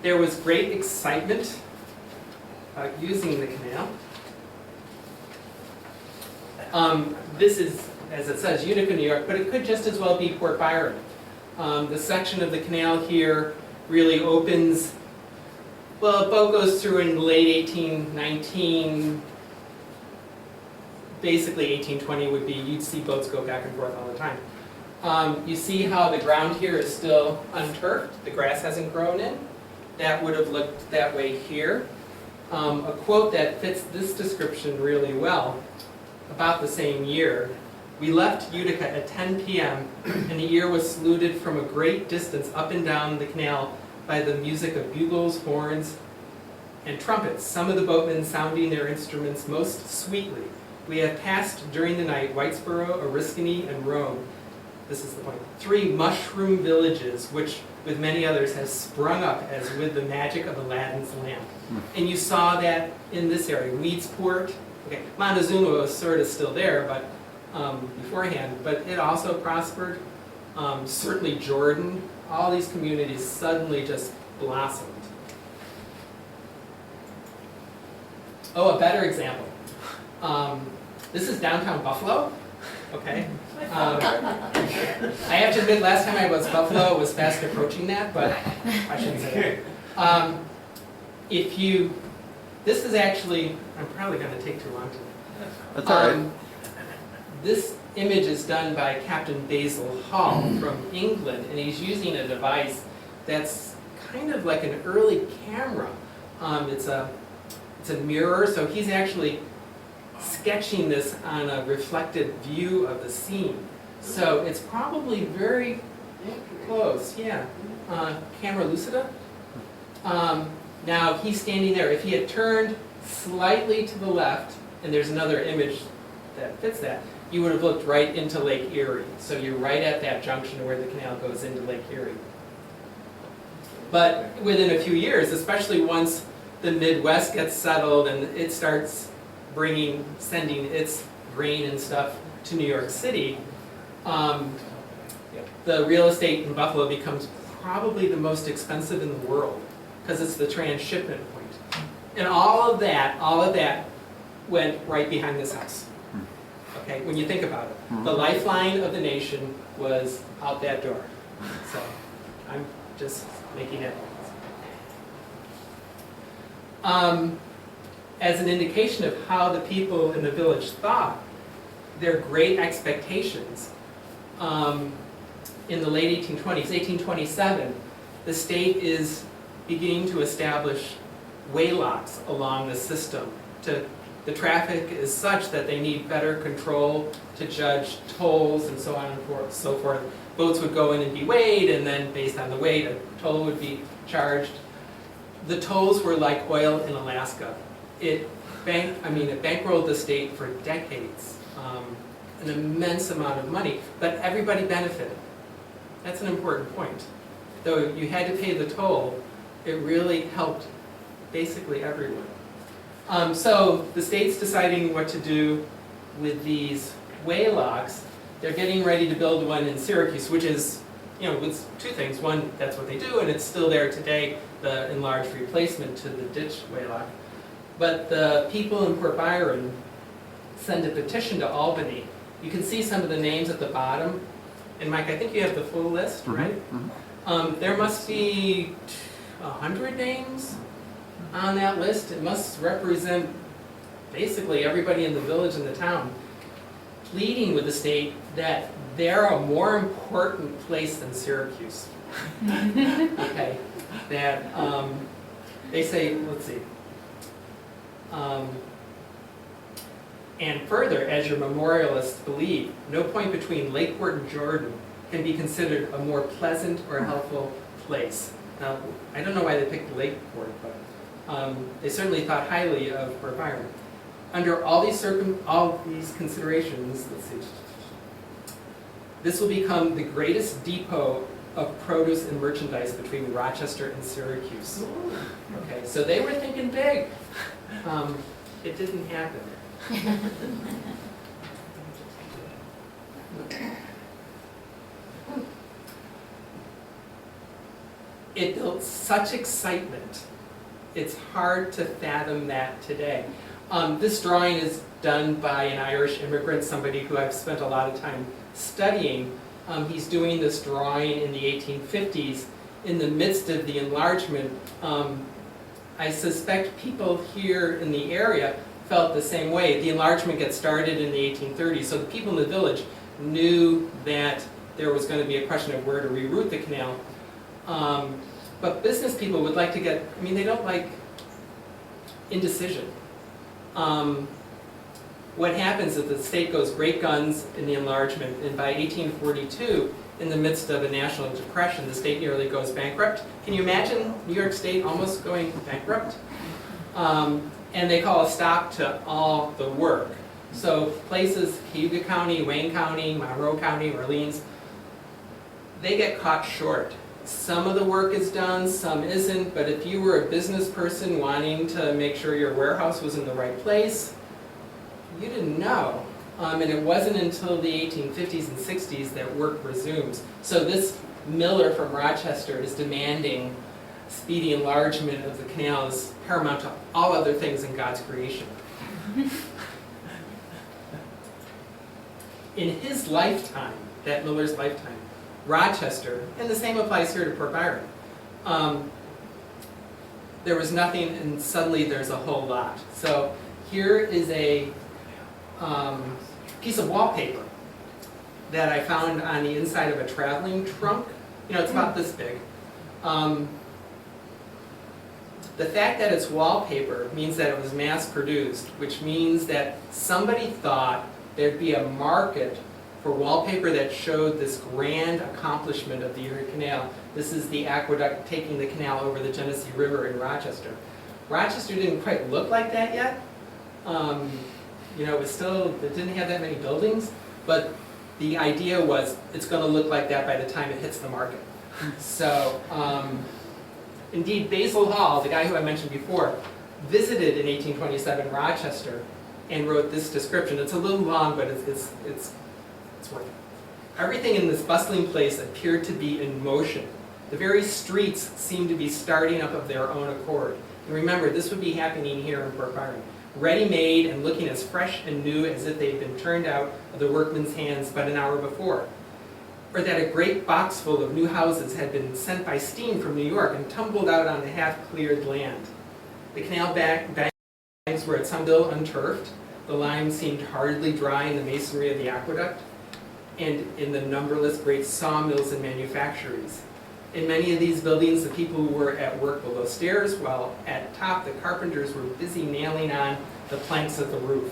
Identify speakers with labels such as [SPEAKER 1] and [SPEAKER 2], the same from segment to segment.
[SPEAKER 1] There was great excitement about using the canal. This is, as it says, Utica, New York, but it could just as well be Port Byron. The section of the canal here really opens, well, a boat goes through in late 1819, basically 1820 would be, you'd see boats go back and forth all the time. You see how the ground here is still unturfed, the grass hasn't grown in. That would have looked that way here. A quote that fits this description really well, about the same year. We left Utica at 10 p.m. and the ear was saluted from a great distance up and down the canal by the music of bugles, horns, and trumpets, some of the boatmen sounding their instruments most sweetly. We have passed during the night Whitesboro, Oriskany, and Rome. This is the point. 3 mushroom villages, which with many others has sprung up as with the magic of Aladdin's lamp. And you saw that in this area, Weedsport. Okay, Montezuma was sort of still there, but beforehand, but it also prospered. Certainly Jordan, all these communities suddenly just blossomed. Oh, a better example. This is downtown Buffalo. Okay. I have to admit, last time I was Buffalo, it was fast approaching that, but I shouldn't say that. This is actually, I'm probably going to take too long to.
[SPEAKER 2] That's all right.
[SPEAKER 1] This image is done by Captain Basil Hall from England, and he's using a device that's kind of like an early camera. It's a mirror, so he's actually sketching this on a reflected view of the scene. So it's probably very close, yeah. Camera lucida. Now he's standing there. If he had turned slightly to the left, and there's another image that fits that, you would have looked right into Lake Erie. So you're right at that junction where the canal goes into Lake Erie. But within a few years, especially once the Midwest gets settled and it starts sending its grain and stuff to New York City, the real estate in Buffalo becomes probably the most expensive in the world because it's the transshipment point. And all of that went right behind this house. Okay, when you think about it. The lifeline of the nation was out that door. So I'm just making it. As an indication of how the people in the village thought, their great expectations. In the late 1820s, 1827, the state is beginning to establish waylocks along the system. The traffic is such that they need better control to judge tolls and so on and so forth. Boats would go in and be weighed, and then based on the weight, a toll would be charged. The tolls were like oil in Alaska. It bankrolled the state for decades, an immense amount of money, but everybody benefited. That's an important point. Though you had to pay the toll, it really helped basically everyone. So the state's deciding what to do with these waylocks. They're getting ready to build one in Syracuse, which is, with 2 things. One, that's what they do, and it's still there today, the enlarged replacement to the ditch waylock. But the people in Port Byron send a petition to Albany. You can see some of the names at the bottom. And Mike, I think you have the full list, right? Mm-hmm. There must be 100 names on that list. It must represent basically everybody in the village and the town pleading with the state that they're a more important place than Syracuse. Okay, that they say, let's see. And further, as your memorialists believe, no point between Lakeport and Jordan can be considered a more pleasant or helpful place. Now, I don't know why they picked Lakeport, but they certainly thought highly of Port Byron. Under all these considerations, let's see, this will become the greatest depot of produce and merchandise between Rochester and Syracuse. Okay, so they were thinking big. It didn't happen. it built such excitement. It's hard to fathom that today. This drawing is done by an Irish immigrant, somebody who I've spent a lot of time studying. He's doing this drawing in the 1850s in the midst of the enlargement. I suspect people here in the area felt the same way. The enlargement gets started in the 1830s, so the people in the village knew that there was going to be a question of where to reroute the canal. But business people would like to get, I mean, they don't like indecision. What happens is the state goes great guns in the enlargement, and by 1842, in the midst of a national depression, the state nearly goes bankrupt. Can you imagine New York State almost going bankrupt? And they call a stop to all the work. So places, Cayuga County, Wayne County, Monroe County, Orleans, they get caught short. Some of the work is done, some isn't, but if you were a business person wanting to make sure your warehouse was in the right place, you didn't know. And it wasn't until the 1850s and 60s that work resumes. So this miller from Rochester is demanding speedy enlargement of the canal is paramount to all other things in God's creation. In his lifetime, that miller's lifetime, Rochester, and the same applies here to Port Byron, there was nothing and suddenly there's a whole lot. So here is a piece of wallpaper that I found on the inside of a traveling trunk. You know, it's about this big. The fact that it's wallpaper means that it was mass produced, which means that somebody thought there'd be a market for wallpaper that showed this grand accomplishment of the Erie Canal. This is the aqueduct taking the canal over the Genesee River in Rochester. Rochester didn't quite look like that yet. You know, it didn't have that many buildings, but the idea was it's going to look like that by the time it hits the market. So, indeed, Basil Hall, the guy who I mentioned before, visited in 1827 Rochester and wrote this description. It's a little long, but it's worth it. Everything in this bustling place appeared to be in motion. The very streets seemed to be starting up of their own accord. And remember, this would be happening here in Port Byron. Ready-made and looking as fresh and new as if they'd been turned out of the workman's hands but an hour before. Or that a great box full of new houses had been sent by steam from New York and tumbled out on the half-cleared land. The canal banks were at some still unturfed. The lime seemed hardly dry in the masonry of the aqueduct and in the numberless great sawmills and manufactories. In many of these buildings, the people were at work below stairs, while at top the carpenters were busy nailing on the planks of the roof.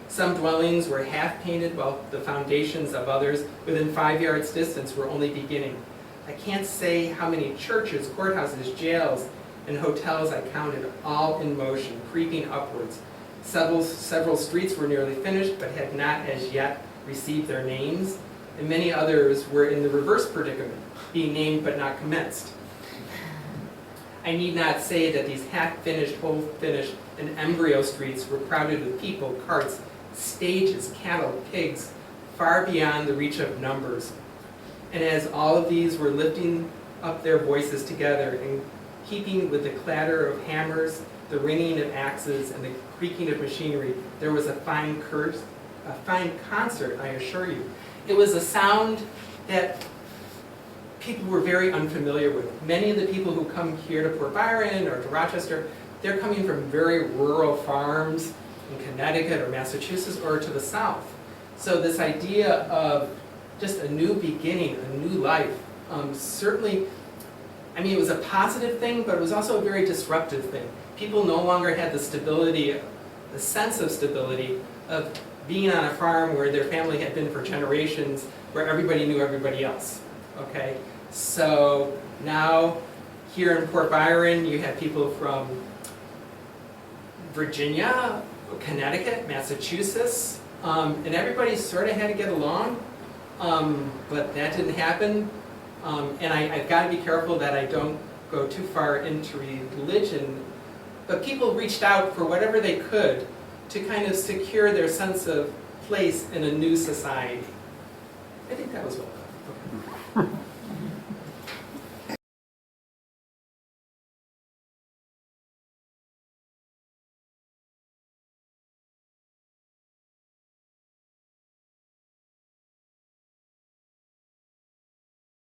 [SPEAKER 1] Some dwellings were half painted, while the foundations of others within 5 yards distance were only beginning. I can't say how many churches, courthouses, jails, and hotels I counted, all in motion, creeping upwards. Several streets were nearly finished, but had not as yet received their names, and many others were in the reverse predicament, being named but not commenced. I need not say that these half-finished, whole-finished, and embryo streets were crowded with people, carts, stages, cattle, pigs, far beyond the reach of numbers. And as all of these were lifting up their voices together in keeping with the clatter of hammers, the ringing of axes, and the creaking of machinery, there was a fine concert, I assure you. It was a sound that people were very unfamiliar with. Many of the people who come here to Port Byron or to Rochester, they're coming from very rural farms in Connecticut or Massachusetts or to the south. So this idea of just a new beginning, a new life, certainly, I mean, it was a positive thing, but it was also a very disruptive thing. People no longer had the stability, the sense of stability of being on a farm where their family had been for generations, where everybody knew everybody else. Okay, so now here in Port Byron, you have people from Virginia, Connecticut, Massachusetts, and everybody sort of had to get along, but that didn't happen. And I've got to be careful that I don't go too far into religion, but people reached out for whatever they could to kind of secure their sense of place in a new society. I think that was well done. Okay.